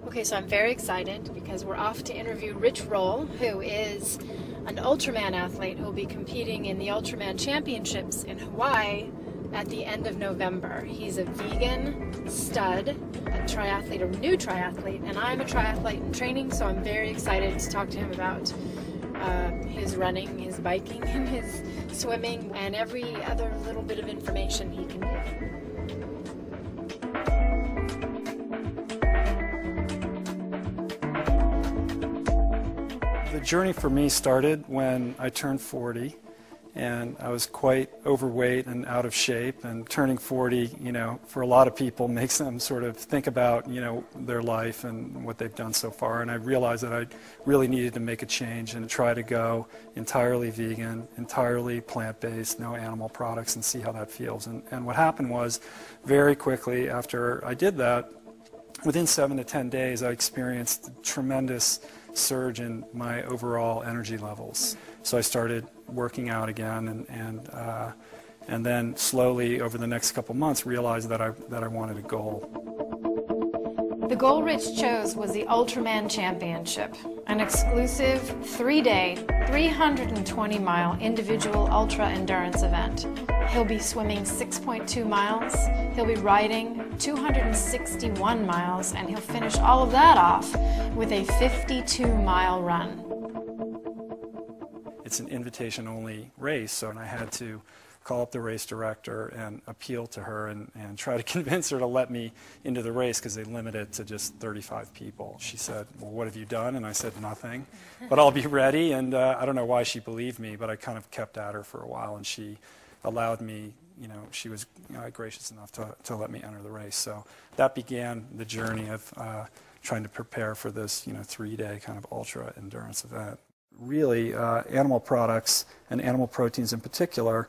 Okay, so I'm very excited because we're off to interview Rich Roll, who is an Ultraman athlete who will be competing in the Ultraman Championships in Hawaii at the end of November. He's a vegan stud, a triathlete, a new triathlete, and I'm a triathlete in training, so I'm very excited to talk to him about his running, his biking, and his swimming, and every other little bit of information he can give. The journey for me started when I turned 40, and I was quite overweight and out of shape, and turning 40, you know, for a lot of people makes them sort of think about, you know, their life and what they've done so far, and I realized that I really needed to make a change and try to go entirely vegan, entirely plant-based, no animal products, and see how that feels. And what happened was, very quickly after I did that, within 7 to 10 days, I experienced a tremendous surge in my overall energy levels. So I started working out again, and then slowly over the next couple months realized that I wanted a goal. The goal Rich chose was the Ultraman Championship, an exclusive 3-day, 320-mile individual ultra endurance event. He'll be swimming 6.2 miles, he'll be riding 261 miles, and he'll finish all of that off with a 52-mile run. It's an invitation-only race, so I had to call up the race director and appeal to her and try to convince her to let me into the race because they limit it to just 35 people. She said, well, what have you done? And I said, nothing, but I'll be ready. And I don't know why she believed me, but I kind of kept at her for a while, and she allowed me, you know, she was gracious enough to let me enter the race. So that began the journey of trying to prepare for this, you know, 3-day kind of ultra endurance event. Really, animal products and animal proteins in particular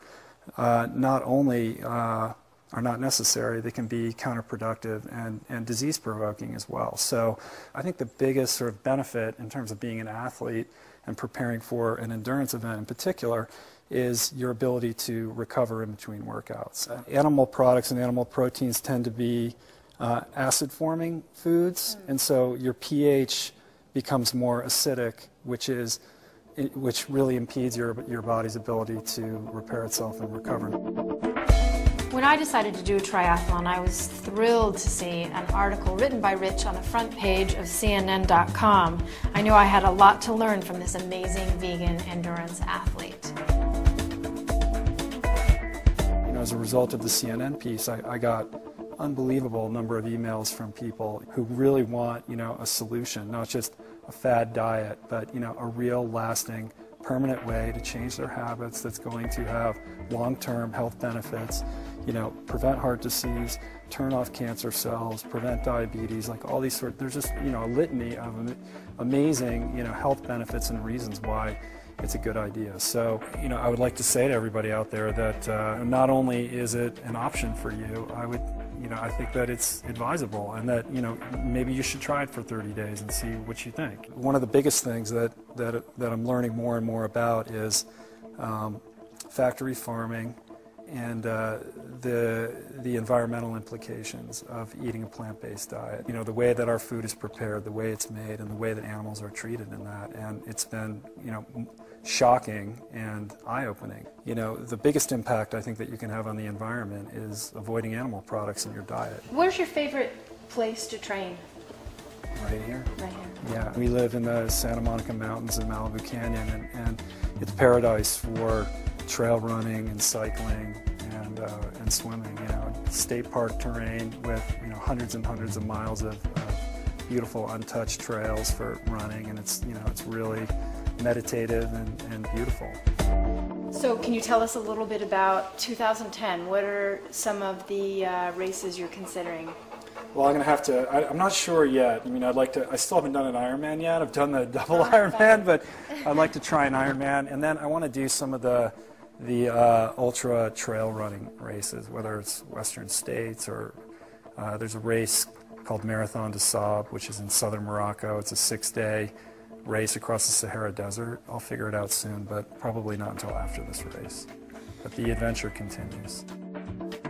not only are not necessary, they can be counterproductive and disease-provoking as well. So I think the biggest sort of benefit in terms of being an athlete and preparing for an endurance event in particular is your ability to recover in between workouts. Animal products and animal proteins tend to be acid-forming foods, and so your pH becomes more acidic, which really impedes your body's ability to repair itself and recover. When I decided to do a triathlon, I was thrilled to see an article written by Rich on the front page of CNN.com. I knew I had a lot to learn from this amazing vegan endurance athlete. You know, as a result of the CNN piece, I got unbelievable number of emails from people who really want, you know, a solution, not just a fad diet, but, you know, a real lasting, permanent way to change their habits that's going to have long-term health benefits, you know, prevent heart disease, turn off cancer cells, prevent diabetes, like all these there's just, you know, a litany of amazing, you know, health benefits and reasons why it's a good idea. So, you know, I would like to say to everybody out there that not only is it an option for you, I think that it's advisable, and that, you know, maybe you should try it for 30 days and see what you think. One of the biggest things that I'm learning more and more about is factory farming and the environmental implications of eating a plant-based diet. You know, the way that our food is prepared, the way it's made, and the way that animals are treated in that. And it's been, you know, shocking and eye-opening. You know, the biggest impact I think that you can have on the environment is avoiding animal products in your diet. Where's your favorite place to train? Right here. Right here. Yeah, we live in the Santa Monica Mountains in Malibu Canyon, and it's paradise for trail running and cycling and swimming. You know, state park terrain with, you know, hundreds and hundreds of miles of beautiful untouched trails for running, and it's, you know, it's really meditative and beautiful. So can you tell us a little bit about 2010? What are some of the races you're considering? Well, I'm going to have to, I'm not sure yet. I mean, I still haven't done an Ironman yet. I've done the double Ironman, but I'd like to try an Ironman. And then I want to do some of the ultra trail running races, whether it's Western States or there's a race called Marathon des Sables, which is in southern Morocco. It's a 6-day race across the Sahara Desert. I'll figure it out soon, but probably not until after this race. But the adventure continues.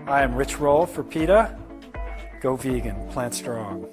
Hi, I'm Rich Roll for PETA. Go vegan, plant strong.